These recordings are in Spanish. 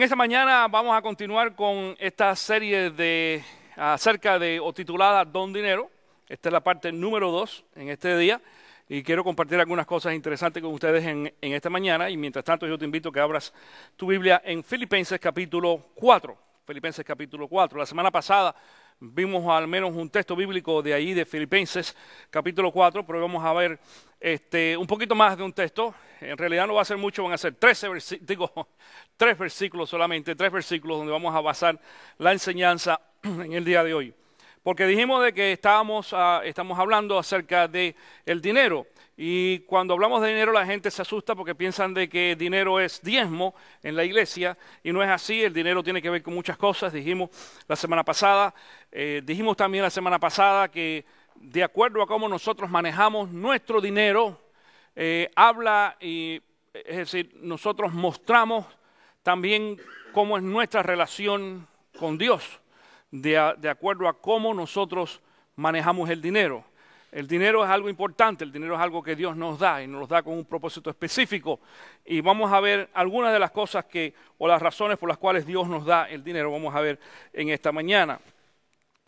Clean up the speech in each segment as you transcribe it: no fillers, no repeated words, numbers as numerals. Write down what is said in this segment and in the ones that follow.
esta mañana vamos a continuar con esta serie acerca de o titulada Don Dinero. Esta es la parte número 2 en este día y quiero compartir algunas cosas interesantes con ustedes en esta mañana. Y mientras tanto yo te invito a que abras tu Biblia en Filipenses capítulo 4. Filipenses capítulo 4. La semana pasada vimos al menos un texto bíblico de ahí de Filipenses capítulo 4, pero vamos a ver un poquito más de un texto. En realidad no va a ser mucho, van a ser 3 versículos solamente, 3 versículos donde vamos a basar la enseñanza en el día de hoy. Porque dijimos de que estamos hablando acerca de el dinero. Y cuando hablamos de dinero la gente se asusta porque piensan de que dinero es diezmo en la iglesia. Y no es así, el dinero tiene que ver con muchas cosas. Dijimos la semana pasada, también la semana pasada que de acuerdo a cómo nosotros manejamos nuestro dinero, es decir, nosotros mostramos también cómo es nuestra relación con Dios. De acuerdo a cómo nosotros manejamos el dinero. El dinero es algo importante, el dinero es algo que Dios nos da y nos lo da con un propósito específico. Y vamos a ver algunas de las cosas o las razones por las cuales Dios nos da el dinero, vamos a ver en esta mañana.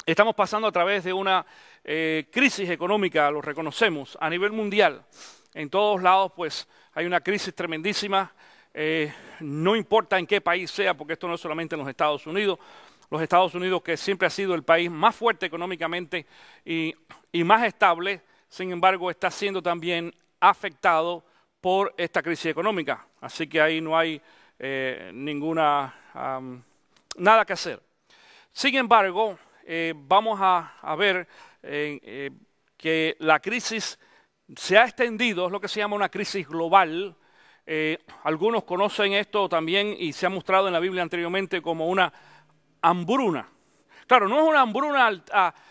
Estamos pasando a través de una crisis económica, lo reconocemos, a nivel mundial. En todos lados pues hay una crisis tremendísima, no importa en qué país sea, porque esto no es solamente en los Estados Unidos. Los Estados Unidos, que siempre ha sido el país más fuerte económicamente y más estable, sin embargo, está siendo también afectado por esta crisis económica. Así que ahí no hay nada que hacer. Sin embargo, vamos a ver que la crisis se ha extendido, es lo que se llama una crisis global. Algunos conocen esto también y se ha mostrado en la Biblia anteriormente como una hambruna. Claro, no es una hambruna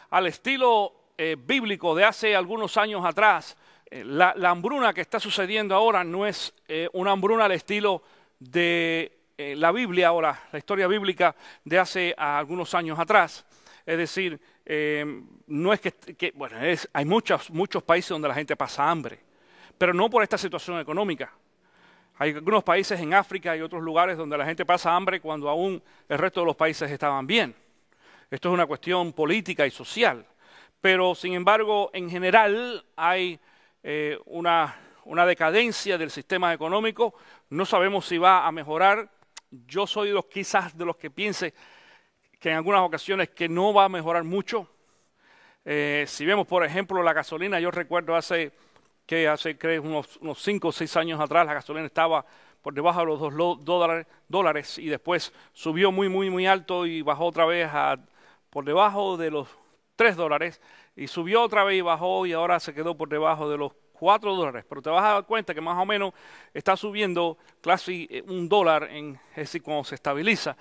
al estilo bíblico de hace algunos años atrás. La hambruna que está sucediendo ahora no es una hambruna al estilo de la Biblia o la historia bíblica de hace algunos años atrás. Es decir, no es hay muchos países donde la gente pasa hambre, pero no por esta situación económica. Hay algunos países en África y otros lugares donde la gente pasa hambre cuando aún el resto de los países estaban bien. Esto es una cuestión política y social. Pero, sin embargo, en general hay una decadencia del sistema económico. No sabemos si va a mejorar. Yo soy quizás de los que piense que en algunas ocasiones que no va a mejorar mucho. Si vemos, por ejemplo, la gasolina, yo recuerdo hace unos 5 o 6 años atrás la gasolina estaba por debajo de los $2 y después subió muy alto y bajó otra vez por debajo de los $3 y subió otra vez y bajó y ahora se quedó por debajo de los $4. Pero te vas a dar cuenta que más o menos está subiendo casi $1, es decir, cuando se estabiliza.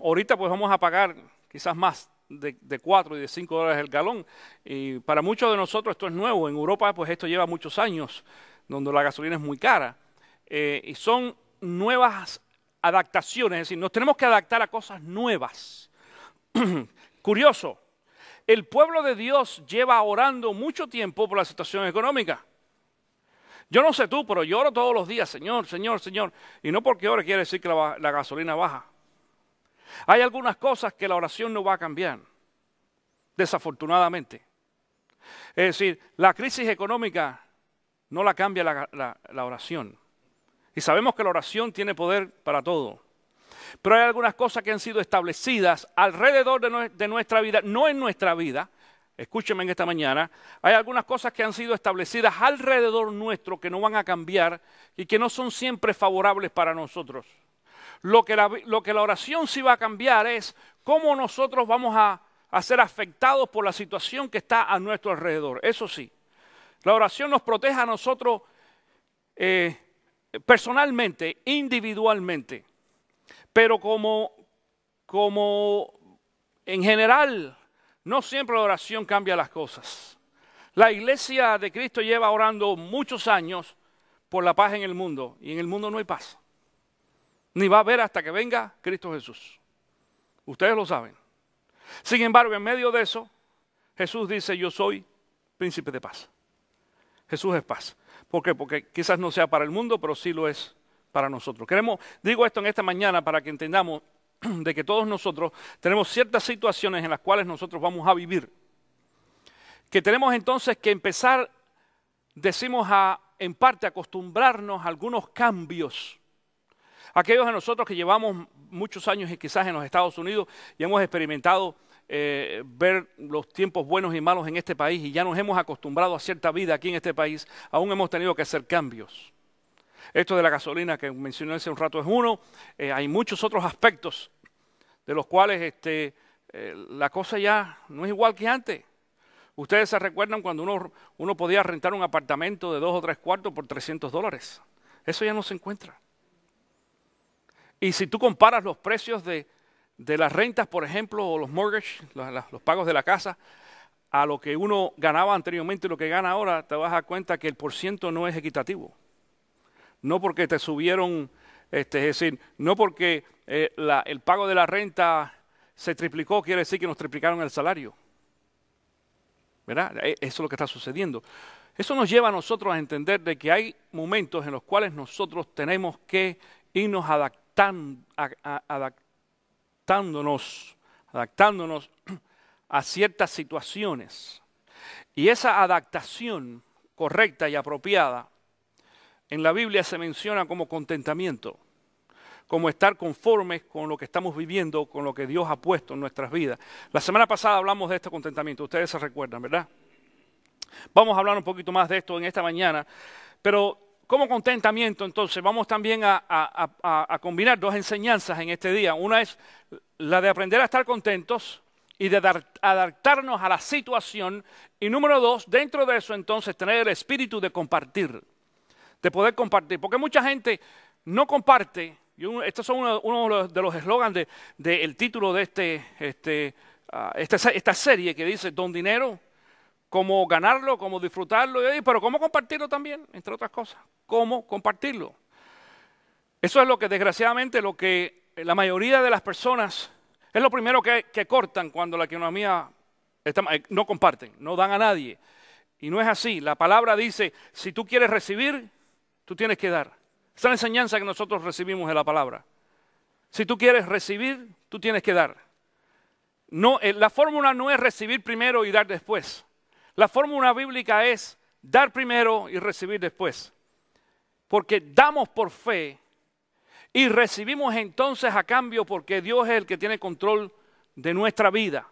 Ahorita pues vamos a pagar quizás más de 4 y de $5 el galón. Y para muchos de nosotros esto es nuevo. En Europa pues esto lleva muchos años, donde la gasolina es muy cara. Y son nuevas adaptaciones, es decir, nos tenemos que adaptar a cosas nuevas. Curioso, el pueblo de Dios lleva orando mucho tiempo por la situación económica. Yo no sé tú, pero yo oro todos los días, Señor, Señor, Señor. Y no porque ore quiere decir que la gasolina baja. Hay algunas cosas que la oración no va a cambiar, desafortunadamente. Es decir, la crisis económica no la cambia la oración. Y sabemos que la oración tiene poder para todo. Pero hay algunas cosas que han sido establecidas alrededor de nuestra vida, no en nuestra vida. Escúcheme en esta mañana. Hay algunas cosas que han sido establecidas alrededor nuestro que no van a cambiar y que no son siempre favorables para nosotros. Lo que la oración sí va a cambiar es cómo nosotros vamos a ser afectados por la situación que está a nuestro alrededor. Eso sí, la oración nos protege a nosotros personalmente, individualmente. Pero como en general, no siempre la oración cambia las cosas. La iglesia de Cristo lleva orando muchos años por la paz en el mundo y en el mundo no hay paz. Ni va a haber hasta que venga Cristo Jesús. Ustedes lo saben. Sin embargo, en medio de eso, Jesús dice, yo soy príncipe de paz. Jesús es paz. ¿Por qué? Porque quizás no sea para el mundo, pero sí lo es para nosotros. Digo esto en esta mañana para que entendamos de que todos nosotros tenemos ciertas situaciones en las cuales nosotros vamos a vivir. Que tenemos entonces que empezar, decimos en parte, acostumbrarnos a algunos cambios. Aquellos de nosotros que llevamos muchos años y quizás en los Estados Unidos y hemos experimentado ver los tiempos buenos y malos en este país y ya nos hemos acostumbrado a cierta vida aquí en este país, aún hemos tenido que hacer cambios. Esto de la gasolina que mencioné hace un rato es uno. Hay muchos otros aspectos de los cuales la cosa ya no es igual que antes. Ustedes se recuerdan cuando uno podía rentar un apartamento de 2 o 3 cuartos por $300. Eso ya no se encuentra. Y si tú comparas los precios de las rentas, por ejemplo, o los mortgage, los pagos de la casa, a lo que uno ganaba anteriormente y lo que gana ahora, te vas a dar cuenta que el porciento no es equitativo. No porque te subieron, es decir, no porque el pago de la renta se triplicó, quiere decir que nos triplicaron el salario. ¿Verdad? Eso es lo que está sucediendo. Eso nos lleva a nosotros a entender de que hay momentos en los cuales nosotros tenemos que irnos adaptándonos a ciertas situaciones. Y esa adaptación correcta y apropiada en la Biblia se menciona como contentamiento, como estar conformes con lo que estamos viviendo, con lo que Dios ha puesto en nuestras vidas. La semana pasada hablamos de este contentamiento, ustedes se recuerdan, ¿verdad? Vamos a hablar un poquito más de esto en esta mañana, pero como contentamiento entonces vamos también a combinar dos enseñanzas en este día. Una es la de aprender a estar contentos y de adaptarnos a la situación. Y número 2, dentro de eso entonces tener el espíritu de compartir, de poder compartir. Porque mucha gente no comparte. Estos son uno de los eslogans del título de esta serie que dice Don Dinero, cómo ganarlo, cómo disfrutarlo, pero cómo compartirlo también, entre otras cosas. Cómo compartirlo. Eso es lo que desgraciadamente la mayoría de las personas es lo primero que cortan cuando la economía no comparten, no dan a nadie. Y no es así. La palabra dice, si tú quieres recibir, tú tienes que dar. Esa es la enseñanza que nosotros recibimos de la palabra. Si tú quieres recibir, tú tienes que dar. No, la fórmula no es recibir primero y dar después. La fórmula bíblica es dar primero y recibir después. Porque damos por fe y recibimos entonces a cambio porque Dios es el que tiene control de nuestra vida.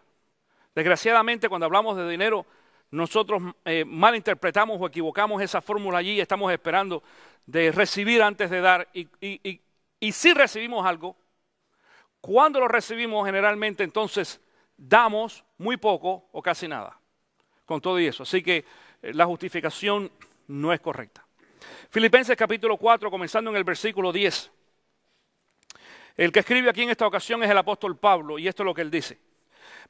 Desgraciadamente, cuando hablamos de dinero, nosotros malinterpretamos o equivocamos esa fórmula allí y estamos esperando de recibir antes de dar. Y si recibimos algo, cuando lo recibimos generalmente entonces damos muy poco o casi nada. Con todo y eso. Así que la justificación no es correcta. Filipenses capítulo 4, comenzando en el versículo 10. El que escribe aquí en esta ocasión es el apóstol Pablo, y esto es lo que él dice.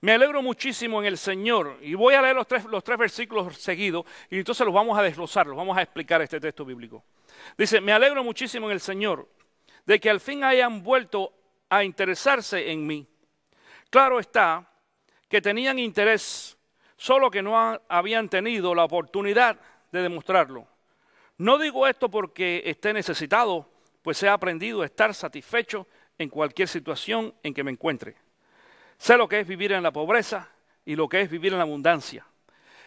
Me alegro muchísimo en el Señor, y voy a leer los tres versículos seguidos, y entonces los vamos a desglosar, los vamos a explicar este texto bíblico. Dice, me alegro muchísimo en el Señor, de que al fin hayan vuelto a interesarse en mí. Claro está que tenían interés, solo que no habían tenido la oportunidad de demostrarlo. No digo esto porque esté necesitado, pues he aprendido a estar satisfecho en cualquier situación en que me encuentre. Sé lo que es vivir en la pobreza y lo que es vivir en la abundancia.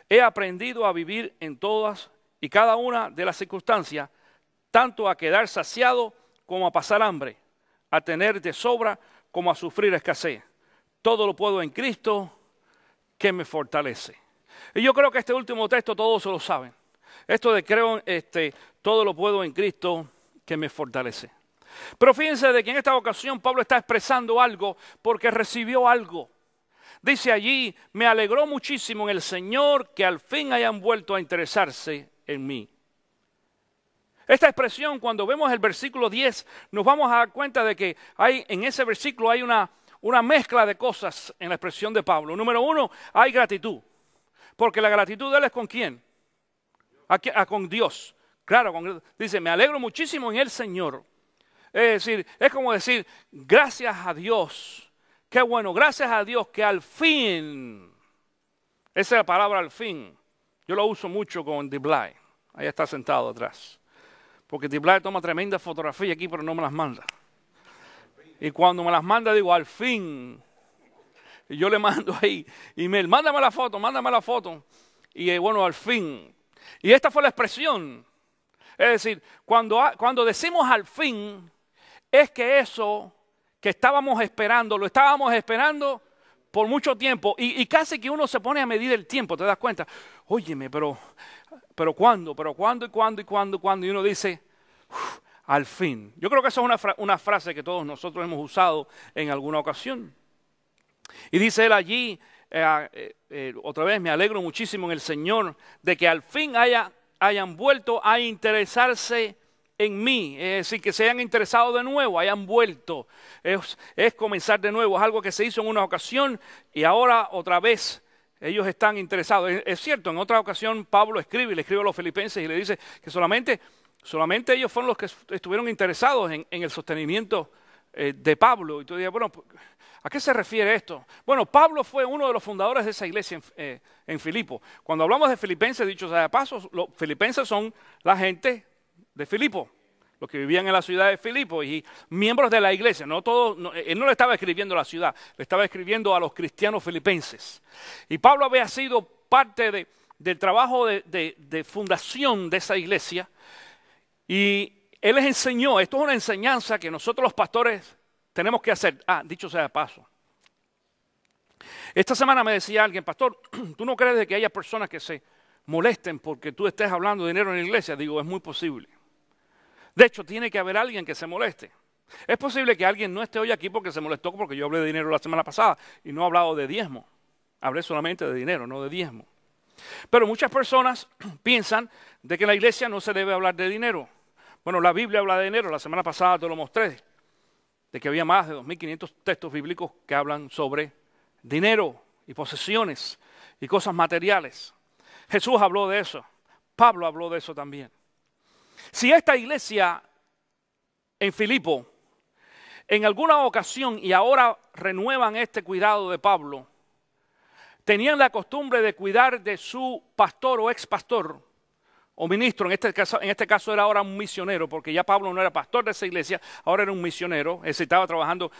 He aprendido a vivir en todas y cada una de las circunstancias, tanto a quedar saciado como a pasar hambre, a tener de sobra como a sufrir escasez. Todo lo puedo en Cristo que me fortalece. Y yo creo que este último texto todos se lo saben. Esto de todo lo puedo en Cristo que me fortalece. Pero fíjense de que en esta ocasión Pablo está expresando algo porque recibió algo. Dice allí, me alegró muchísimo en el Señor que al fin hayan vuelto a interesarse en mí. Esta expresión, cuando vemos el versículo 10, nos vamos a dar cuenta de que en ese versículo hay una mezcla de cosas en la expresión de Pablo. Número 1, hay gratitud. Porque la gratitud de él es ¿con quién? Con Dios. Claro, dice, me alegro muchísimo en el Señor. Es decir, es como decir, gracias a Dios. Qué bueno, gracias a Dios que al fin, esa es la palabra al fin. Yo lo uso mucho con Dibly. Ahí está sentado atrás. Porque Tiblar toma tremenda fotografía aquí, pero no me las manda. Y cuando me las manda, digo, al fin. Y yo le mando ahí, email, mándame la foto, mándame la foto. Y bueno, al fin. Y esta fue la expresión. Es decir, cuando decimos al fin, es que eso que estábamos esperando, lo estábamos esperando por mucho tiempo. Y casi que uno se pone a medir el tiempo, ¿te das cuenta? Óyeme, pero ¿cuándo? ¿Pero cuándo y cuándo y cuándo y cuándo? Y uno dice, al fin. Yo creo que esa es una frase que todos nosotros hemos usado en alguna ocasión. Y dice él allí, otra vez, me alegro muchísimo en el Señor de que al fin hayan vuelto a interesarse en mí. Es decir, que se hayan interesado de nuevo, hayan vuelto. Es comenzar de nuevo, es algo que se hizo en una ocasión y ahora otra vez ellos están interesados. Es cierto, en otra ocasión Pablo le escribe a los filipenses y le dice que solamente ellos fueron los que estuvieron interesados en el sostenimiento de Pablo. Y tú dirías, bueno, ¿a qué se refiere esto? Bueno, Pablo fue uno de los fundadores de esa iglesia en Filipo. Cuando hablamos de filipenses, dicho sea de paso, los filipenses son la gente de Filipo, los que vivían en la ciudad de Filipo y miembros de la iglesia. Él no le estaba escribiendo a la ciudad, le estaba escribiendo a los cristianos filipenses. Y Pablo había sido parte del trabajo de fundación de esa iglesia. Y él les enseñó, esto es una enseñanza que nosotros los pastores tenemos que hacer. Dicho sea de paso. Esta semana me decía alguien, pastor, ¿tú no crees de que haya personas que se molesten porque tú estés hablando de dinero en la iglesia? Digo, es muy posible. De hecho, tiene que haber alguien que se moleste. Es posible que alguien no esté hoy aquí porque se molestó porque yo hablé de dinero la semana pasada y no he hablado de diezmo. Hablé solamente de dinero, no de diezmo. Pero muchas personas piensan de que en la iglesia no se debe hablar de dinero. Bueno, la Biblia habla de dinero, la semana pasada te lo mostré, de que había más de 2.500 textos bíblicos que hablan sobre dinero y posesiones y cosas materiales. Jesús habló de eso, Pablo habló de eso también. Si esta iglesia en Filipo, en alguna ocasión, y ahora renuevan este cuidado de Pablo, tenían la costumbre de cuidar de su pastor o ex pastor, o ministro, en este caso era ahora un misionero, porque ya Pablo no era pastor de esa iglesia, ahora era un misionero, él estaba trabajando,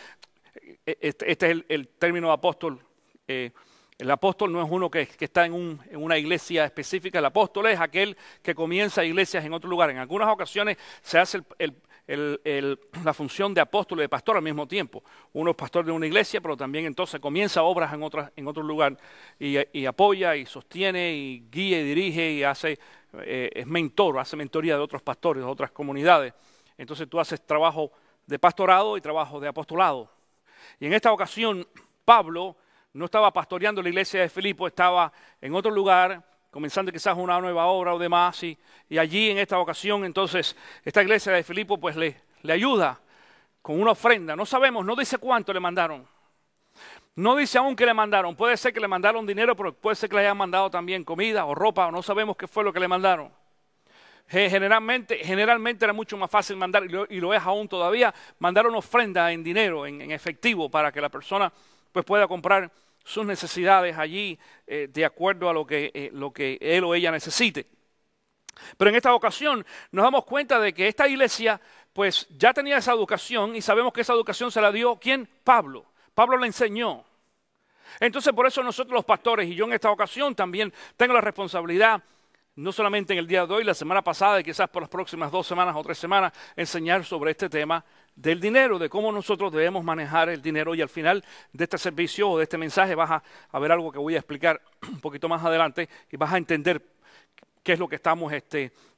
este es el término de apóstol. El apóstol no es uno que está en una iglesia específica, el apóstol es aquel que comienza iglesias en otro lugar. En algunas ocasiones se hace la función de apóstol y de pastor al mismo tiempo. Uno es pastor de una iglesia, pero también entonces comienza obras en otro lugar y apoya y sostiene y guía y dirige y es mentor, hace mentoría de otros pastores, de otras comunidades. Entonces tú haces trabajo de pastorado y trabajo de apostolado. Y en esta ocasión Pablo no estaba pastoreando la iglesia de Filipo, estaba en otro lugar, comenzando quizás una nueva obra o demás, y allí en esta ocasión entonces esta iglesia de Filipo pues le ayuda con una ofrenda. No sabemos, no dice cuánto le mandaron. No dice aún que le mandaron, puede ser que le mandaron dinero, pero puede ser que le hayan mandado también comida o ropa, o no sabemos qué fue lo que le mandaron. Generalmente era mucho más fácil mandar, y lo es aún todavía, mandar una ofrenda en dinero, en efectivo, para que la persona pues pueda comprar sus necesidades allí de acuerdo a lo que él o ella necesite. Pero en esta ocasión nos damos cuenta de que esta iglesia pues ya tenía esa educación y sabemos que esa educación se la dio ¿quién? Pablo. Pablo la enseñó. Entonces por eso nosotros los pastores y yo en esta ocasión también tengo la responsabilidad, no solamente en el día de hoy, la semana pasada y quizás por las próximas 2 semanas o 3 semanas, enseñar sobre este tema del dinero, de cómo nosotros debemos manejar el dinero. Y al final de este servicio o de este mensaje vas a ver algo que voy a explicar un poquito más adelante y vas a entender qué es lo que estamos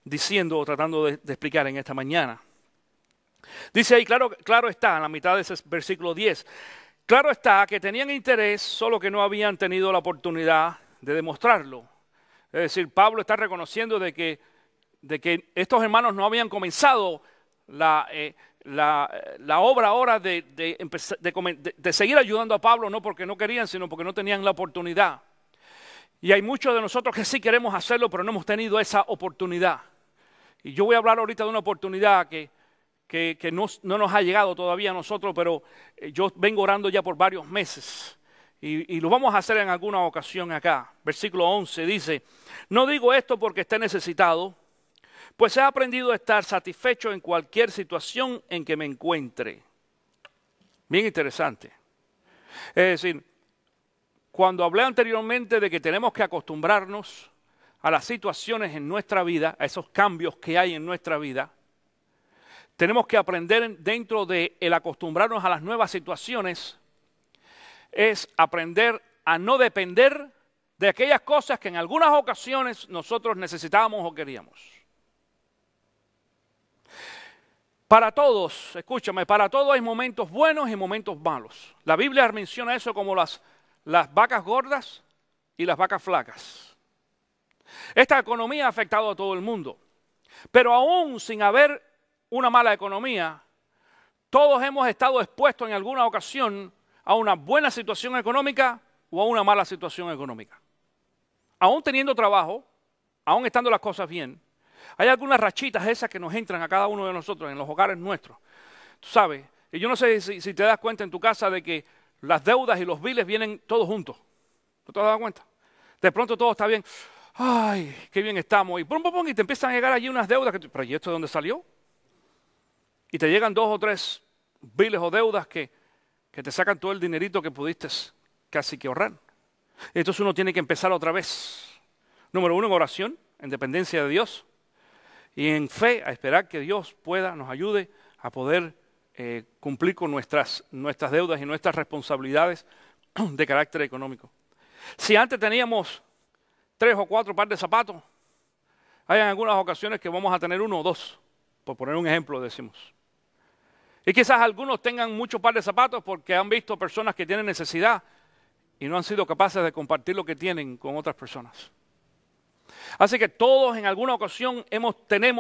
diciendo o tratando de explicar en esta mañana. Dice ahí, claro está, en la mitad de ese versículo 10, claro está que tenían interés, solo que no habían tenido la oportunidad de demostrarlo. Es decir, Pablo está reconociendo de que estos hermanos no habían comenzado la obra ahora de seguir ayudando a Pablo, no porque no querían, sino porque no tenían la oportunidad. Y hay muchos de nosotros que sí queremos hacerlo, pero no hemos tenido esa oportunidad. Y yo voy a hablar ahorita de una oportunidad que no nos ha llegado todavía a nosotros, pero yo vengo orando ya por varios meses. Y lo vamos a hacer en alguna ocasión acá. Versículo 11 dice, no digo esto porque esté necesitado, pues he aprendido a estar satisfecho en cualquier situación en que me encuentre. Bien interesante. Es decir, cuando hablé anteriormente de que tenemos que acostumbrarnos a las situaciones en nuestra vida, a esos cambios que hay en nuestra vida, tenemos que aprender dentro de el acostumbrarnos a las nuevas situaciones, es aprender a no depender de aquellas cosas que en algunas ocasiones nosotros necesitábamos o queríamos. Para todos, escúchame, para todos hay momentos buenos y momentos malos. La Biblia menciona eso como las vacas gordas y las vacas flacas. Esta economía ha afectado a todo el mundo, pero aún sin haber una mala economía, todos hemos estado expuestos en alguna ocasión a una buena situación económica o a una mala situación económica. Aún teniendo trabajo, aún estando las cosas bien, hay algunas rachitas esas que nos entran a cada uno de nosotros en los hogares nuestros. Tú sabes, y yo no sé si te das cuenta en tu casa de que las deudas y los biles vienen todos juntos. ¿No te has dado cuenta? De pronto todo está bien. Ay, qué bien estamos. Y pum, pum, pum, y te empiezan a llegar allí unas deudas. ¿Pero y esto de dónde salió? Y te llegan 2 o 3 biles o deudas que te sacan todo el dinerito que pudiste casi que ahorrar. Entonces uno tiene que empezar otra vez. Número 1, en oración, en dependencia de Dios. Y en fe, a esperar que Dios nos ayude a poder cumplir con nuestras deudas y nuestras responsabilidades de carácter económico. Si antes teníamos 3 o 4 pares de zapatos, hay en algunas ocasiones que vamos a tener 1 o 2, por poner un ejemplo, decimos. Y quizás algunos tengan muchos pares de zapatos porque han visto personas que tienen necesidad y no han sido capaces de compartir lo que tienen con otras personas. Así que todos en alguna ocasión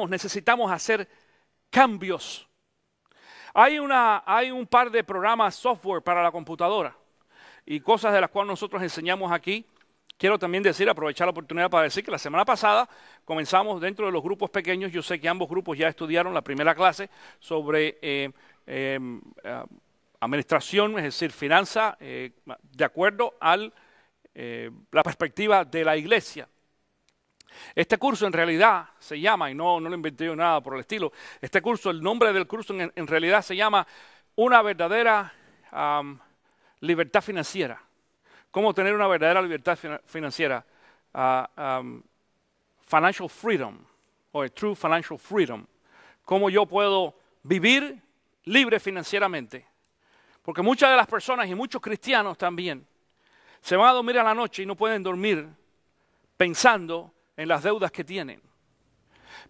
necesitamos hacer cambios. Hay un par de programas software para la computadora y cosas de las cuales nosotros enseñamos aquí. Quiero también aprovechar la oportunidad para decir que la semana pasada comenzamos dentro de los grupos pequeños. Yo sé que ambos grupos ya estudiaron la primera clase sobre administración, es decir, finanza, de acuerdo a la perspectiva de la iglesia. Este curso en realidad se llama, y no lo inventé yo nada por el estilo, este curso, el nombre del curso en realidad se llama Una verdadera libertad financiera. ¿Cómo tener una verdadera libertad financiera? Financial freedom, o true financial freedom. ¿Cómo yo puedo vivir libre financieramente? Porque muchas de las personas y muchos cristianos también se van a dormir a la noche y no pueden dormir pensando en las deudas que tienen.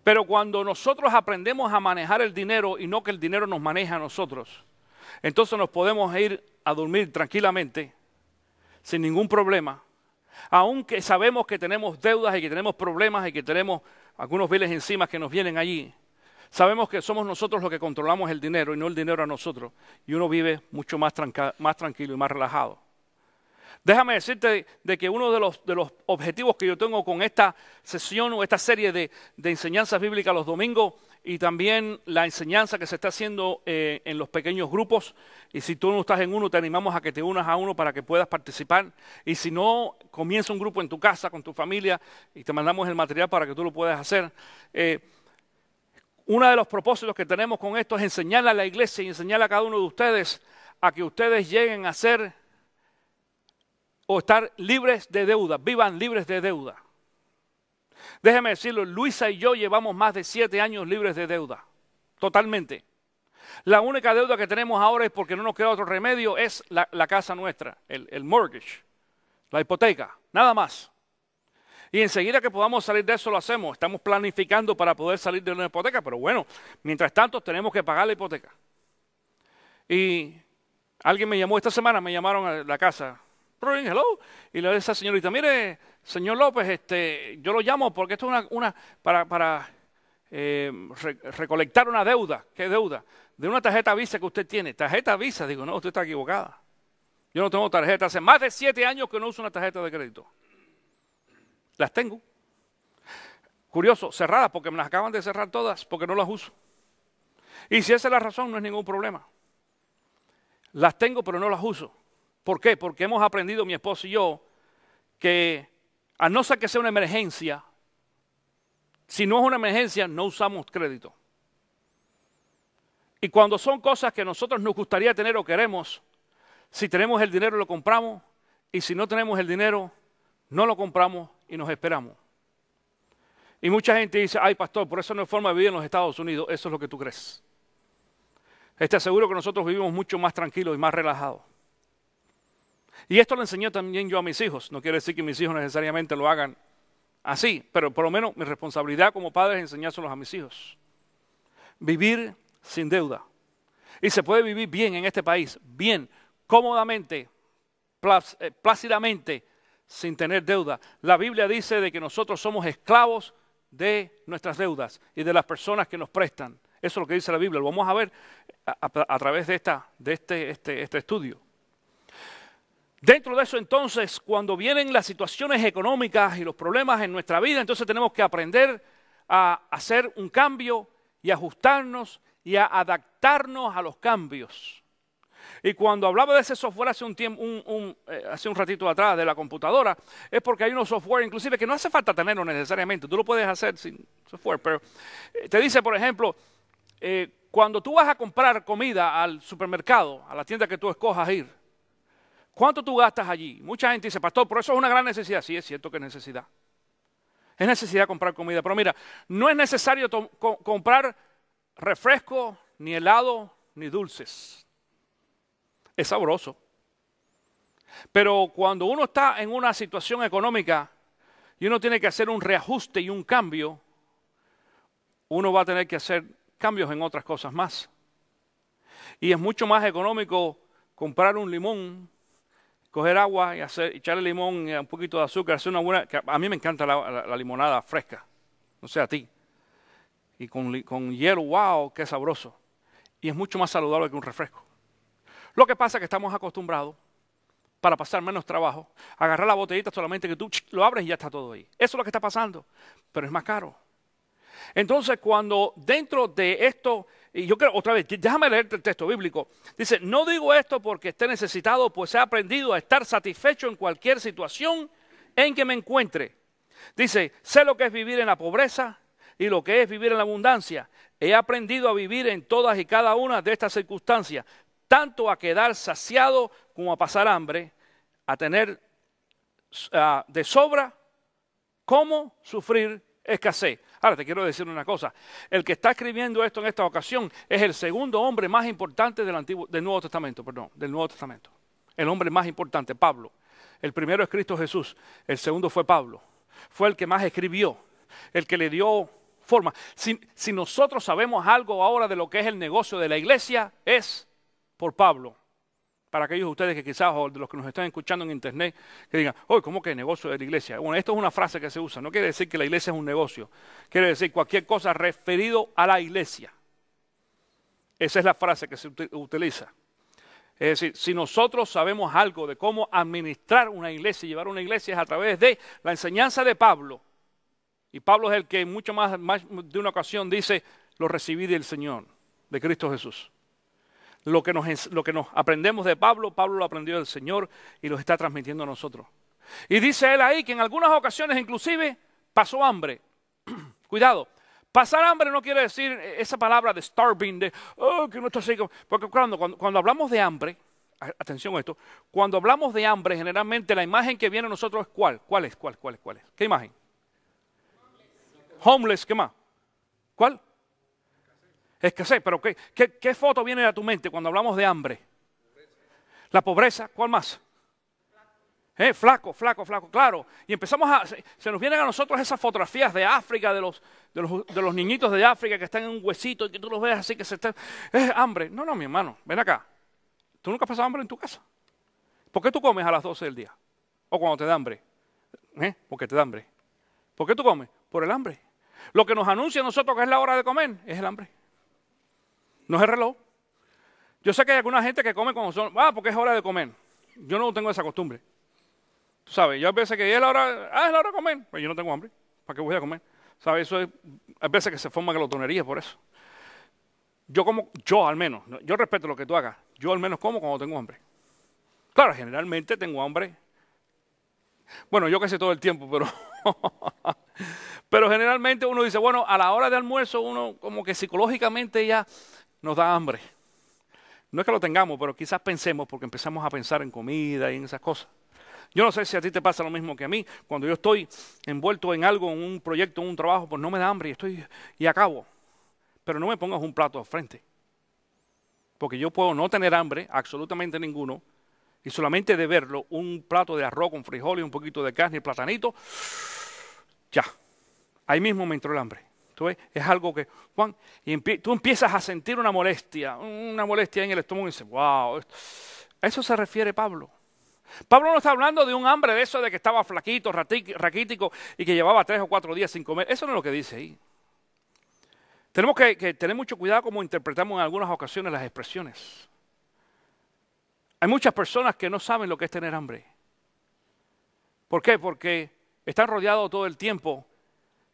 Pero cuando nosotros aprendemos a manejar el dinero y no que el dinero nos maneje a nosotros, entonces nos podemos ir a dormir tranquilamente, sin ningún problema, aunque sabemos que tenemos deudas y que tenemos problemas y que tenemos algunos biles encima que nos vienen allí. Sabemos que somos nosotros los que controlamos el dinero y no el dinero a nosotros. Y uno vive mucho más tranquilo y más relajado. Déjame decirte de que uno de los objetivos que yo tengo con esta sesión o esta serie de enseñanzas bíblicas los domingos y también la enseñanza que se está haciendo en los pequeños grupos, y si tú no estás en uno, te animamos a que te unas a uno para que puedas participar, y si no, comienza un grupo en tu casa, con tu familia, y te mandamos el material para que tú lo puedas hacer. Uno de los propósitos que tenemos con esto es enseñarle a la iglesia y enseñarle a cada uno de ustedes a que ustedes lleguen a ser o estar libres de deuda, vivan libres de deuda. Déjeme decirlo, Luisa y yo llevamos más de 7 años libres de deuda, totalmente. La única deuda que tenemos ahora es porque no nos queda otro remedio, es la casa nuestra, el mortgage, la hipoteca, nada más. Y enseguida que podamos salir de eso lo hacemos, estamos planificando para poder salir de una hipoteca, pero bueno, mientras tanto tenemos que pagar la hipoteca. Y alguien me llamó esta semana, me llamaron a la casa, hello, y le dije a esa señorita, mire, señor López, yo lo llamo porque esto es para recolectar una deuda. ¿Qué deuda? De una tarjeta Visa que usted tiene. ¿Tarjeta Visa? Digo, no, usted está equivocada. Yo no tengo tarjeta. Hace más de 7 años que no uso una tarjeta de crédito. Las tengo. Curioso, cerradas porque me las acaban de cerrar todas porque no las uso. Y si esa es la razón, no es ningún problema. Las tengo pero no las uso. ¿Por qué? Porque hemos aprendido, mi esposo y yo, que a no ser que sea una emergencia, Si no es una emergencia, no usamos crédito. Y cuando son cosas que nosotros nos gustaría tener o queremos, si tenemos el dinero lo compramos, y si no tenemos el dinero, no lo compramos y nos esperamos. Y mucha gente dice, ay pastor, por eso no hay forma de vivir en los Estados Unidos. Eso es lo que tú crees. Te aseguro que nosotros vivimos mucho más tranquilos y más relajados. Y esto lo enseñé también yo a mis hijos. No quiere decir que mis hijos necesariamente lo hagan así, pero por lo menos mi responsabilidad como padre es enseñárselos a mis hijos. Vivir sin deuda. Y se puede vivir bien en este país, bien, cómodamente, plácidamente, sin tener deuda. La Biblia dice de que nosotros somos esclavos de nuestras deudas y de las personas que nos prestan. Eso es lo que dice la Biblia. Lo vamos a ver a través de este estudio. Dentro de eso, entonces, cuando vienen las situaciones económicas y los problemas en nuestra vida, entonces tenemos que aprender a hacer un cambio y ajustarnos y a adaptarnos a los cambios. Y cuando hablaba de ese software hace un ratito atrás de la computadora, es porque hay unos software inclusive que no hace falta tenerlo necesariamente. Tú lo puedes hacer sin software, pero te dice, por ejemplo, cuando tú vas a comprar comida al supermercado, a la tienda que tú escojas ir, ¿cuánto tú gastas allí? Mucha gente dice, pastor, por eso es una gran necesidad. Sí, es cierto que es necesidad. Es necesidad comprar comida. Pero mira, no es necesario comprar refresco, ni helado, ni dulces. Es sabroso. Pero cuando uno está en una situación económica y uno tiene que hacer un reajuste y un cambio, uno va a tener que hacer cambios en otras cosas más. Y es mucho más económico comprar un limón, coger agua y echarle limón y un poquito de azúcar, hacer una buena... A mí me encanta la limonada fresca, no sé a ti. Y con hielo, wow, qué sabroso. Y es mucho más saludable que un refresco. Lo que pasa es que estamos acostumbrados, para pasar menos trabajo, a agarrar la botellita solamente que tú lo abres y ya está todo ahí. Eso es lo que está pasando, pero es más caro. Entonces, cuando dentro de esto, y yo creo, otra vez, déjame leerte el texto bíblico, dice, no digo esto porque esté necesitado, pues he aprendido a estar satisfecho en cualquier situación en que me encuentre. Dice, sé lo que es vivir en la pobreza y lo que es vivir en la abundancia. He aprendido a vivir en todas y cada una de estas circunstancias, tanto a quedar saciado como a pasar hambre, a tener de sobra, como sufrir escasez. Ahora te quiero decir una cosa, el que está escribiendo esto en esta ocasión es el segundo hombre más importante del Nuevo Testamento. El hombre más importante, Pablo. El primero es Cristo Jesús, el segundo fue Pablo. Fue el que más escribió, el que le dio forma. Si nosotros sabemos algo ahora de lo que es el negocio de la iglesia, es por Pablo. Para aquellos de ustedes que quizás, o de los que nos están escuchando en internet, que digan, oye, ¿cómo que negocio de la iglesia? Bueno, esto es una frase que se usa, no quiere decir que la iglesia es un negocio, quiere decir cualquier cosa referido a la iglesia. Esa es la frase que se utiliza. Es decir, si nosotros sabemos algo de cómo administrar una iglesia y llevar una iglesia es a través de la enseñanza de Pablo. Y Pablo es el que mucho más de una ocasión dice, lo recibí del Señor, de Cristo Jesús. Lo que nos aprendemos de Pablo, Pablo lo aprendió del Señor y lo está transmitiendo a nosotros. Y dice él ahí que en algunas ocasiones inclusive pasó hambre. Cuidado, pasar hambre no quiere decir esa palabra de starving, de que no está así. Porque cuando hablamos de hambre, atención a esto, cuando hablamos de hambre generalmente la imagen que viene a nosotros es ¿cuál? ¿Cuál es? ¿Qué imagen? Homeless, ¿qué más? ¿Cuál? Escasez, pero ¿qué foto viene a tu mente cuando hablamos de hambre? La pobreza, ¿cuál más? Flaco, claro. Y empezamos se nos vienen a nosotros esas fotografías de África, de los niñitos de África que están en un huesito y que tú los ves así que se están... Es hambre. No, mi hermano, ven acá. ¿Tú nunca has pasado hambre en tu casa? ¿Por qué tú comes a las 12 del día? O cuando te da hambre. Porque te da hambre. ¿Por qué tú comes? Por el hambre. Lo que nos anuncia a nosotros que es la hora de comer es el hambre. No es el reloj. Yo sé que hay alguna gente que come cuando porque es hora de comer. Yo no tengo esa costumbre. Tú sabes, yo a veces que es la hora de comer, pues yo no tengo hambre. ¿Para qué voy a comer? ¿Sabes? Eso es, hay veces que se forma glotonería por eso. Yo al menos, yo respeto lo que tú hagas. Yo al menos como cuando tengo hambre. Claro, generalmente tengo hambre. Bueno, yo casi todo el tiempo, Pero generalmente uno dice, bueno, a la hora de almuerzo uno como que psicológicamente ya nos da hambre. No es que lo tengamos, pero quizás pensemos porque empezamos a pensar en comida y en esas cosas. Yo no sé si a ti te pasa lo mismo que a mí. Cuando yo estoy envuelto en algo, en un proyecto, en un trabajo, pues no me da hambre y acabo. Pero no me pongas un plato al frente. Porque yo puedo no tener hambre, absolutamente ninguno, y solamente de verlo, un plato de arroz con frijoles, un poquito de carne y platanito, ya. Ahí mismo me entró el hambre. ¿Tú ves? Es algo que, Juan, y tú empiezas a sentir una molestia en el estómago y dices, wow, a eso se refiere Pablo. Pablo no está hablando de un hambre de eso de que estaba flaquito, raquítico y que llevaba 3 o 4 días sin comer. Eso no es lo que dice ahí. Tenemos que tener mucho cuidado cómo interpretamos en algunas ocasiones las expresiones. Hay muchas personas que no saben lo que es tener hambre. ¿Por qué? Porque están rodeados todo el tiempo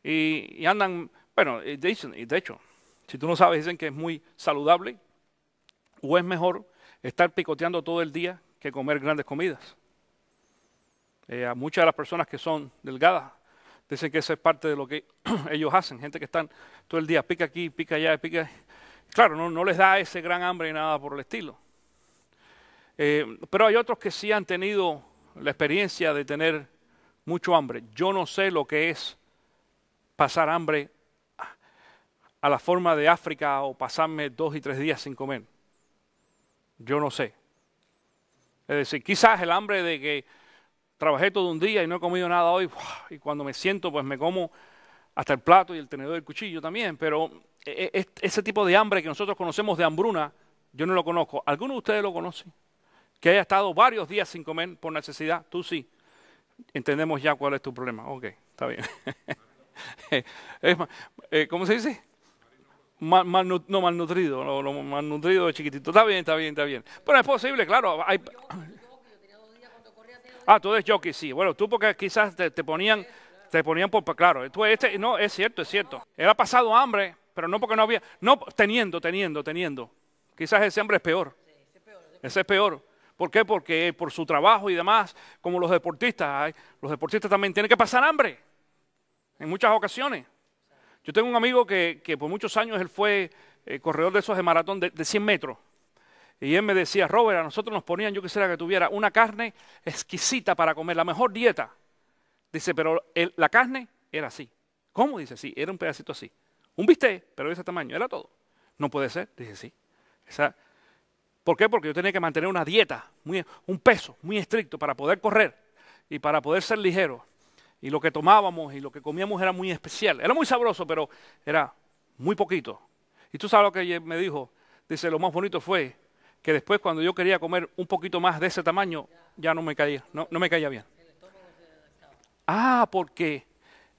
y andan, bueno, de hecho, si tú no sabes, dicen que es muy saludable o es mejor estar picoteando todo el día que comer grandes comidas. A muchas de las personas que son delgadas dicen que eso es parte de lo que ellos hacen. Gente que están todo el día, pica aquí, pica allá, pica. Claro, no les da ese gran hambre ni nada por el estilo. Pero hay otros que sí han tenido la experiencia de tener mucho hambre. Yo no sé lo que es pasar hambre a la forma de África o pasarme 2 y 3 días sin comer. Yo no sé. Es decir, quizás el hambre de que trabajé todo un día y no he comido nada hoy, y cuando me siento pues me como hasta el plato y el tenedor y el cuchillo también, pero ese tipo de hambre que nosotros conocemos de hambruna, yo no lo conozco. ¿Alguno de ustedes lo conocen? Que haya estado varios días sin comer por necesidad, tú sí. Entendemos ya cuál es tu problema. Ok, está bien. ¿Cómo se dice? Malnutrido, malnutrido de chiquitito. Está bien, está bien, está bien. Bueno, es posible, claro. Tú eres jockey, sí. Bueno, tú porque quizás te ponían por, claro. No, es cierto, es cierto. Él ha pasado hambre, pero no porque no había, no, teniendo. Quizás ese hambre es peor. Ese es peor. ¿Por qué? Porque por su trabajo y demás, como los deportistas también tienen que pasar hambre en muchas ocasiones. Yo tengo un amigo que por muchos años él fue corredor de esos de maratón de 100 metros. Y él me decía, Robert, a nosotros nos ponían, yo quisiera que tuviera una carne exquisita para comer, la mejor dieta. Dice, pero la carne era así. ¿Cómo? Dice, sí, era un pedacito así. Un bistec, pero de ese tamaño, era todo. No puede ser, dice, sí. ¿Por qué? Porque yo tenía que mantener una dieta, un peso muy estricto para poder correr y para poder ser ligero. Y lo que tomábamos y lo que comíamos era muy especial. Era muy sabroso, pero era muy poquito. Y tú sabes lo que me dijo. Dice, lo más bonito fue que después cuando yo quería comer un poquito más de ese tamaño, ya no me caía, no me caía bien. Porque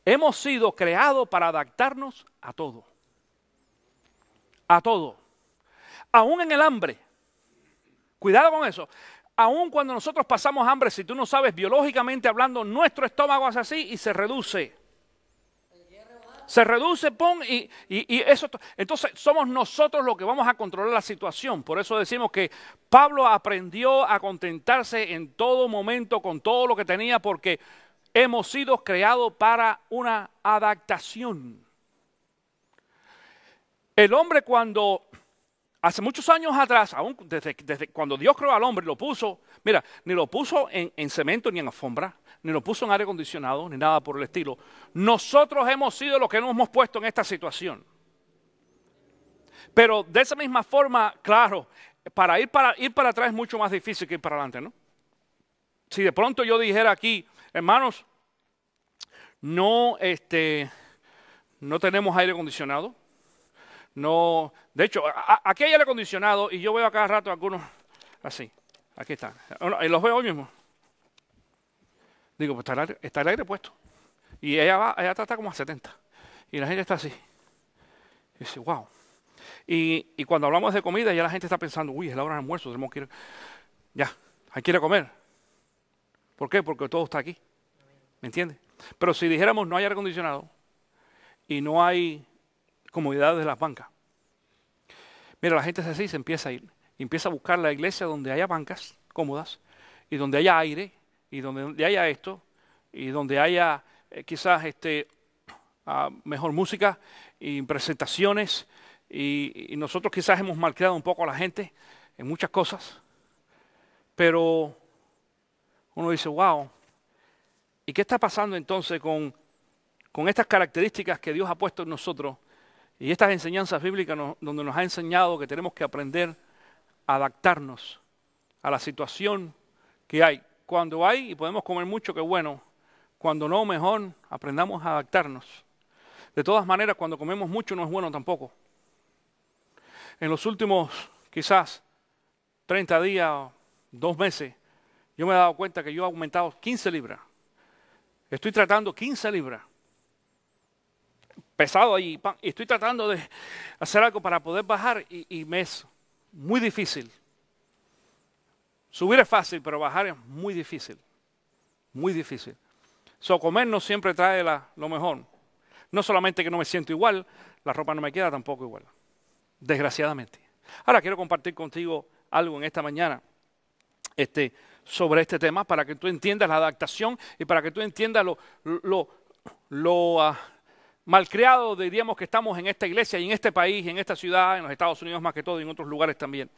hemos sido creados para adaptarnos a todo. A todo. Aún en el hambre. Cuidado con eso. Aún cuando nosotros pasamos hambre, si tú no sabes, biológicamente hablando, nuestro estómago hace así y se reduce. Se reduce, y eso. Entonces somos nosotros los que vamos a controlar la situación. Por eso decimos que Pablo aprendió a contentarse en todo momento con todo lo que tenía, porque hemos sido creados para una adaptación. El hombre cuando, hace muchos años atrás, aún desde cuando Dios creó al hombre, lo puso, mira, ni lo puso en cemento ni en alfombra, ni lo puso en aire acondicionado, ni nada por el estilo. Nosotros hemos sido los que nos hemos puesto en esta situación. Pero de esa misma forma, claro, para ir para atrás es mucho más difícil que ir para adelante, ¿no? Si de pronto yo dijera aquí, hermanos, no tenemos aire acondicionado. No, de hecho, aquí hay aire acondicionado y yo veo a cada rato algunos así. Aquí están. Y los veo hoy mismo. Digo, pues está el aire puesto. Y ella está como a 70. Y la gente está así. Y dice, wow. Y cuando hablamos de comida, ya la gente está pensando, uy, es la hora de almuerzo, tenemos que ir. Ya, hay que ir a comer. ¿Por qué? Porque todo está aquí. ¿Me entiendes? Pero si dijéramos no hay aire acondicionado y no hay comodidades de las bancas. Mira, la gente es así, se empieza a ir. Y empieza a buscar la iglesia donde haya bancas cómodas y donde haya aire y donde haya esto y donde haya quizás mejor música y presentaciones. Y nosotros quizás hemos malcriado un poco a la gente en muchas cosas. Pero uno dice, wow, ¿y qué está pasando entonces con estas características que Dios ha puesto en nosotros y estas enseñanzas bíblicas donde nos ha enseñado que tenemos que aprender a adaptarnos a la situación que hay? Cuando hay y podemos comer mucho, qué bueno. Cuando no, mejor aprendamos a adaptarnos. De todas maneras, cuando comemos mucho no es bueno tampoco. En los últimos quizás 30 días, 2 meses, yo me he dado cuenta que yo he aumentado 15 libras. Estoy tratando 15 libras. Pesado ahí. Y estoy tratando de hacer algo para poder bajar y me es muy difícil. Subir es fácil, pero bajar es muy difícil. Muy difícil. Comer no siempre trae lo mejor. No solamente que no me siento igual, la ropa no me queda tampoco igual. Desgraciadamente. Ahora quiero compartir contigo algo en esta mañana sobre este tema para que tú entiendas la adaptación y para que tú entiendas lo malcriado, diríamos, que estamos en esta iglesia y en este país, en esta ciudad, en los Estados Unidos más que todo y en otros lugares también.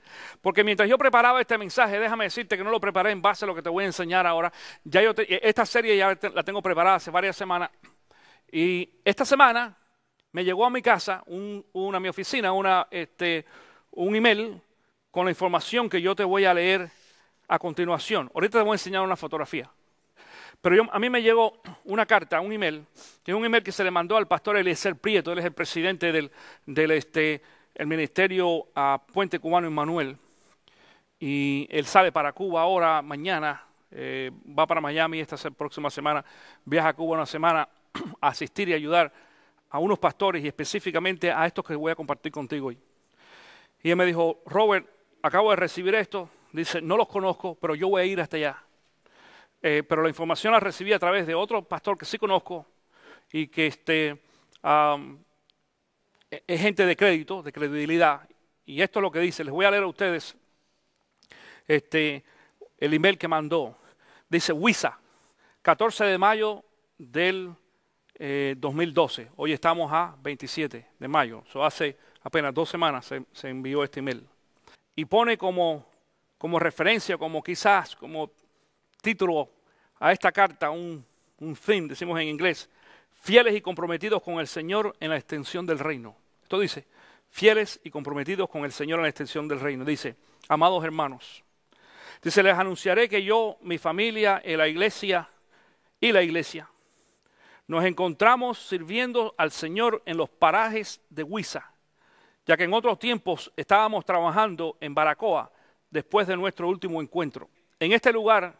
Porque mientras yo preparaba este mensaje, déjame decirte que no lo preparé en base a lo que te voy a enseñar ahora. Esta serie ya la tengo preparada hace varias semanas y esta semana me llegó a mi casa, a mi oficina, un email con la información que yo te voy a leer a continuación. Ahorita te voy a enseñar una fotografía. Pero a mí me llegó una carta, un email, que es un email que se le mandó al pastor Eliezer Prieto. Él es el presidente del ministerio Puente Cubano Emmanuel. Y él sale para Cuba ahora, mañana, va para Miami esta próxima semana, viaja a Cuba una semana a asistir y ayudar a unos pastores y específicamente a estos que voy a compartir contigo hoy. Y él me dijo, Robert, acabo de recibir esto. Dice, no los conozco, pero yo voy a ir hasta allá. Pero la información la recibí a través de otro pastor que sí conozco y que es gente de crédito, de credibilidad. Y esto es lo que dice. Les voy a leer a ustedes el email que mandó. Dice, WISA, 14 de mayo del 2012. Hoy estamos a 27 de mayo. Hace apenas 2 semanas se envió este email. Y pone como referencia, como título a esta carta, un theme, decimos en inglés, fieles y comprometidos con el Señor en la extensión del reino. Esto dice, fieles y comprometidos con el Señor en la extensión del reino. Dice, amados hermanos, dice, les anunciaré que yo, mi familia y la iglesia, nos encontramos sirviendo al Señor en los parajes de Huiza, ya que en otros tiempos estábamos trabajando en Baracoa después de nuestro último encuentro. En este lugar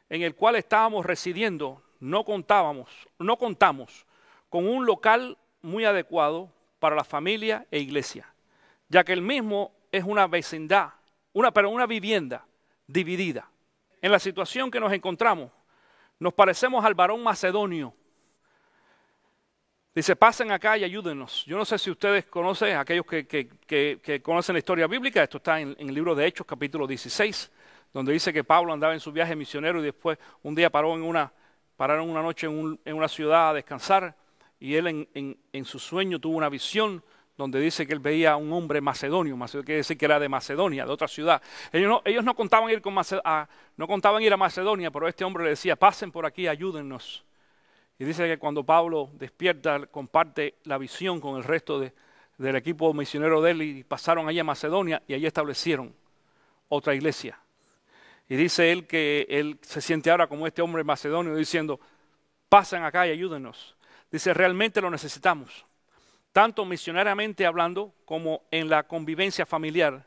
en el cual estábamos residiendo, no contamos con un local muy adecuado para la familia e iglesia, ya que el mismo es una vecindad, una vivienda dividida. En la situación que nos encontramos, nos parecemos al varón macedonio. Dice, pasen acá y ayúdenos. Yo no sé si ustedes conocen, aquellos que conocen la historia bíblica, esto está en el libro de Hechos, capítulo 16, donde dice que Pablo andaba en su viaje misionero y después un día pararon una noche en una ciudad a descansar y él en su sueño tuvo una visión donde dice que él veía a un hombre macedonio, quiere decir que era de Macedonia, de otra ciudad. Ellos no contaban ir a Macedonia, pero este hombre le decía, pasen por aquí, ayúdennos. Y dice que cuando Pablo despierta, comparte la visión con el resto del equipo misionero de él y pasaron allí a Macedonia y allí establecieron otra iglesia. Y dice él que él se siente ahora como este hombre macedonio diciendo, pasen acá y ayúdenos. Dice, realmente lo necesitamos, tanto misionariamente hablando como en la convivencia familiar.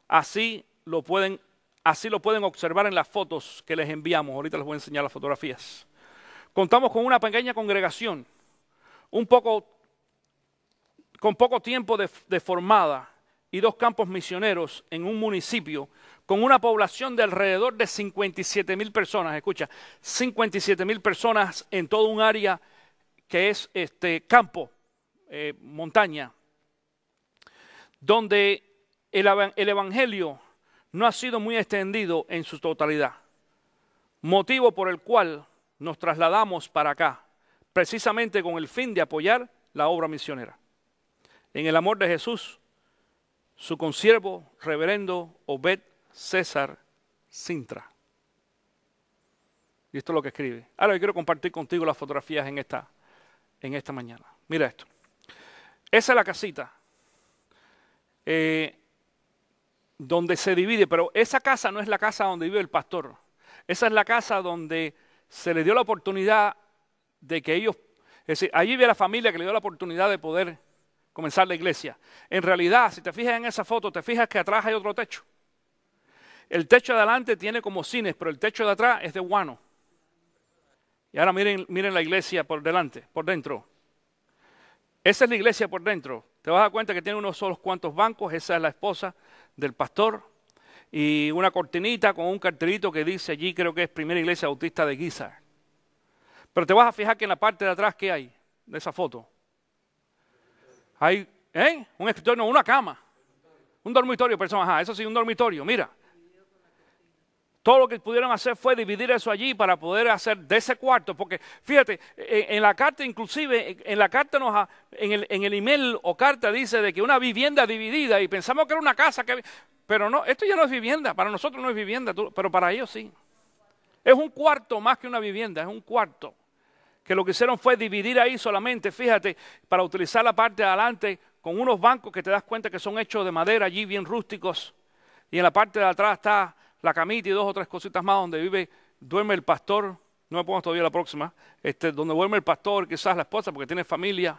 Así lo pueden observar en las fotos que les enviamos. Ahorita les voy a enseñar las fotografías. Contamos con una pequeña congregación, con poco tiempo de formada y 2 campos misioneros en un municipio con una población de alrededor de 57,000 personas. Escucha, 57,000 personas en todo un área que es campo, montaña, donde el evangelio no ha sido muy extendido en su totalidad, motivo por el cual nos trasladamos para acá, precisamente con el fin de apoyar la obra misionera. En el amor de Jesús, su consiervo, reverendo Obed César Sintra. Y esto es lo que escribe. Ahora yo quiero compartir contigo las fotografías en esta mañana. Mira esto. Esa es la casita donde se divide, pero esa casa no es la casa donde vive el pastor. Esa es la casa donde se le dio la oportunidad de que ellos, es decir, allí vive la familia que le dio la oportunidad de poder comenzar la iglesia. En realidad, si te fijas en esa foto, te fijas que atrás hay otro techo. El techo de adelante tiene como cines, pero el techo de atrás es de guano. Y ahora miren la iglesia por delante, por dentro. Esa es la iglesia por dentro. Te vas a dar cuenta que tiene unos solos cuantos bancos. Esa es la esposa del pastor. Y una cortinita con un cartelito que dice allí, creo que es Primera Iglesia Bautista de Guizar. Pero te vas a fijar que en la parte de atrás, ¿qué hay de esa foto? Hay un escritorio, no, una cama. Un dormitorio, personas. Ajá, eso sí, un dormitorio, mira. Todo lo que pudieron hacer fue dividir eso allí para poder hacer de ese cuarto, porque fíjate, en la carta inclusive, en la carta en el email o carta dice de que una vivienda dividida y pensamos que era una casa, pero no, esto ya no es vivienda, para nosotros no es vivienda, pero para ellos sí. Es un cuarto más que una vivienda, es un cuarto, que lo que hicieron fue dividir ahí solamente, fíjate, para utilizar la parte de adelante con unos bancos que te das cuenta que son hechos de madera allí bien rústicos, y en la parte de atrás está la camita y 2 o 3 cositas más donde duerme el pastor, no me pongo todavía la próxima, donde duerme el pastor, quizás la esposa porque tiene familia,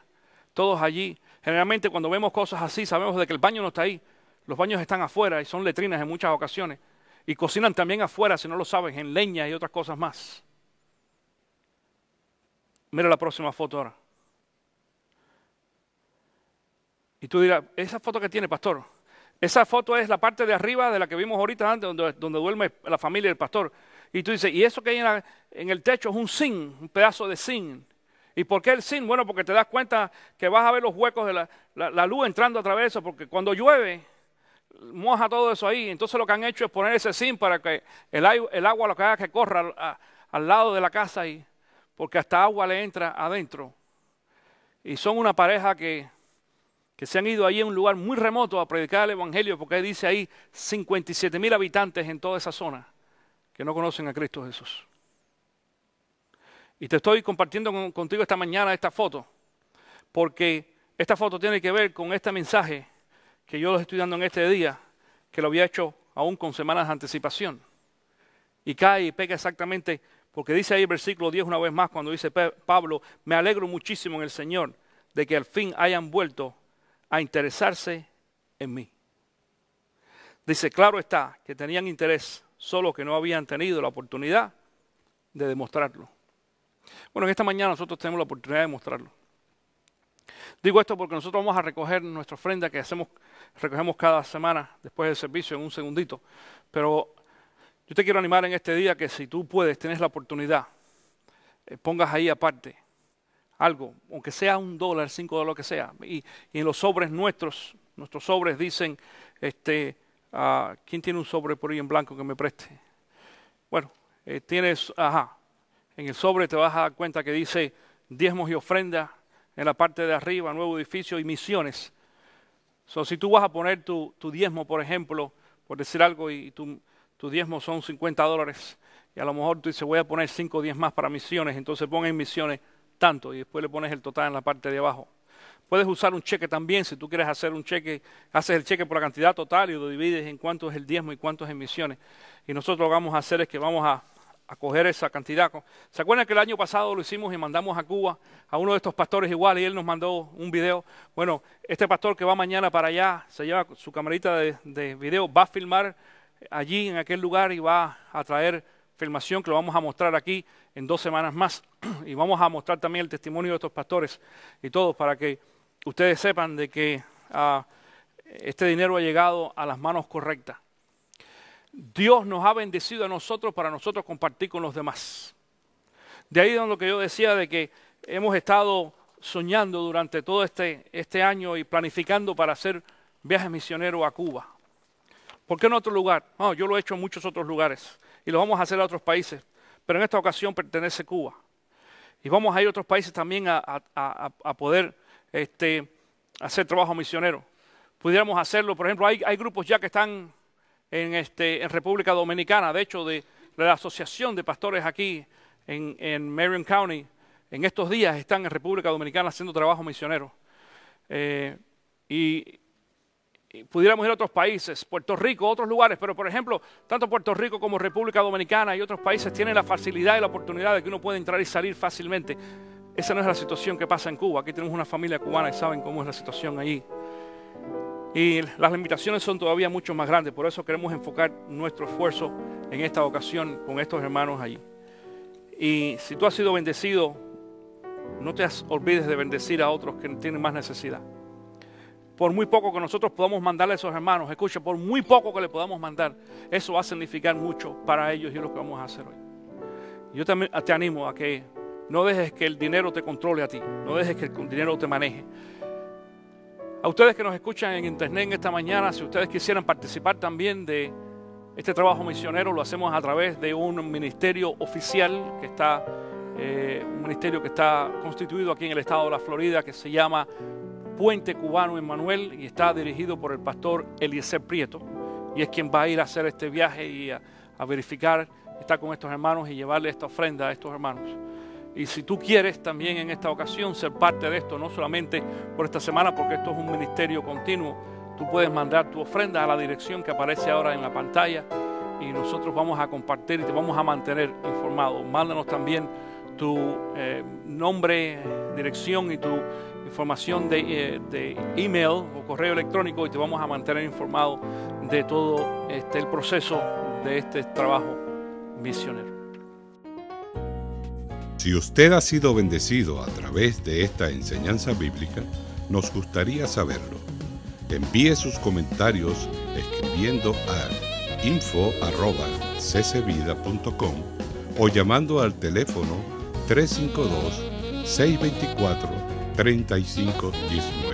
todos allí. Generalmente cuando vemos cosas así sabemos de que el baño no está ahí, los baños están afuera y son letrinas en muchas ocasiones. Y cocinan también afuera, si no lo sabes, en leña y otras cosas más. Mira la próxima foto ahora. Y tú dirás, ¿esa foto que tiene, pastor? Esa foto es la parte de arriba de la que vimos ahorita antes, donde duerme la familia del pastor. Y tú dices, ¿y eso que hay en el techo es un zinc, un pedazo de zinc? ¿Y por qué el zinc? Bueno, porque te das cuenta que vas a ver los huecos de la luz entrando a través de eso, porque cuando llueve, moja todo eso ahí. Entonces lo que han hecho es poner ese zinc para que el agua lo que haga que corra al lado de la casa, porque hasta agua le entra adentro. Y son una pareja que se han ido allí a un lugar muy remoto a predicar el evangelio, porque dice ahí 57,000 habitantes en toda esa zona que no conocen a Cristo Jesús. Y te estoy compartiendo contigo esta mañana esta foto, porque esta foto tiene que ver con este mensaje que yo les estoy dando en este día, que lo había hecho aún con semanas de anticipación. Y cae y pega exactamente, porque dice ahí el versículo 10 una vez más, cuando dice Pablo, me alegro muchísimo en el Señor de que al fin hayan vuelto a interesarse en mí. Dice, claro está, que tenían interés, solo que no habían tenido la oportunidad de demostrarlo. Bueno, en esta mañana nosotros tenemos la oportunidad de demostrarlo. Digo esto porque nosotros vamos a recoger nuestra ofrenda que recogemos cada semana después del servicio en un segundito. Pero yo te quiero animar en este día que si tú puedes, tienes la oportunidad, pongas ahí aparte algo, aunque sea $1, $5, lo que sea. Y en los sobres nuestros sobres dicen, ¿quién tiene un sobre por ahí en blanco que me preste? Bueno, en el sobre te vas a dar cuenta que dice diezmos y ofrendas, en la parte de arriba, nuevo edificio y misiones. Si tú vas a poner tu diezmo, por ejemplo, por decir algo, y tu diezmo son $50, y a lo mejor tú dices, voy a poner 5 o 10 más para misiones, entonces pon en misiones tanto, y después le pones el total en la parte de abajo. Puedes usar un cheque también, si tú quieres hacer un cheque, haces el cheque por la cantidad total y lo divides en cuánto es el diezmo y cuánto es en misiones. Y nosotros lo que vamos a hacer es que vamos a coger esa cantidad. ¿Se acuerdan que el año pasado lo hicimos y mandamos a Cuba a uno de estos pastores igual y él nos mandó un video? Bueno, este pastor que va mañana para allá, se lleva su camarita de video, va a filmar allí en aquel lugar y va a traer filmación que lo vamos a mostrar aquí en 2 semanas más. Y vamos a mostrar también el testimonio de estos pastores y todo para que ustedes sepan de que este dinero ha llegado a las manos correctas. Dios nos ha bendecido a nosotros para nosotros compartir con los demás. De ahí donde lo que yo decía de que hemos estado soñando durante todo este año y planificando para hacer viajes misioneros a Cuba. ¿Por qué en otro lugar? No, yo lo he hecho en muchos otros lugares y lo vamos a hacer a otros países, pero en esta ocasión pertenece Cuba. Y vamos a ir a otros países también a poder hacer trabajo misionero. Pudiéramos hacerlo, por ejemplo, hay grupos ya que están en República Dominicana, de hecho, de la Asociación de Pastores aquí en Marion County, en estos días están en República Dominicana haciendo trabajo misionero. Y pudiéramos ir a otros países, Puerto Rico, otros lugares, pero por ejemplo, tanto Puerto Rico como República Dominicana y otros países tienen la facilidad y la oportunidad de que uno puede entrar y salir fácilmente. Esa no es la situación que pasa en Cuba. Aquí tenemos una familia cubana y saben cómo es la situación allí. Y las limitaciones son todavía mucho más grandes, por eso queremos enfocar nuestro esfuerzo en esta ocasión con estos hermanos allí. Y si tú has sido bendecido, no te olvides de bendecir a otros que tienen más necesidad. Por muy poco que nosotros podamos mandarle a esos hermanos, escucha, por muy poco que le podamos mandar, eso va a significar mucho para ellos y es lo que vamos a hacer hoy. Yo también te animo a que no dejes que el dinero te controle a ti, no dejes que el dinero te maneje. A ustedes que nos escuchan en internet en esta mañana, si ustedes quisieran participar también de este trabajo misionero, lo hacemos a través de un ministerio oficial que está, un ministerio que está constituido aquí en el estado de la Florida, que se llama Puente Cubano Emmanuel y está dirigido por el pastor Eliezer Prieto, y es quien va a ir a hacer este viaje y a verificar, estar con estos hermanos y llevarle esta ofrenda a estos hermanos. Y si tú quieres también en esta ocasión ser parte de esto, no solamente por esta semana, porque esto es un ministerio continuo, tú puedes mandar tu ofrenda a la dirección que aparece ahora en la pantalla y nosotros vamos a compartir y te vamos a mantener informado. Mándanos también tu nombre, dirección y tu información de email o correo electrónico y te vamos a mantener informado de todo el proceso de este trabajo misionero. Si usted ha sido bendecido a través de esta enseñanza bíblica, nos gustaría saberlo. Envíe sus comentarios escribiendo a info@ccvida.com o llamando al teléfono 352-624-3519.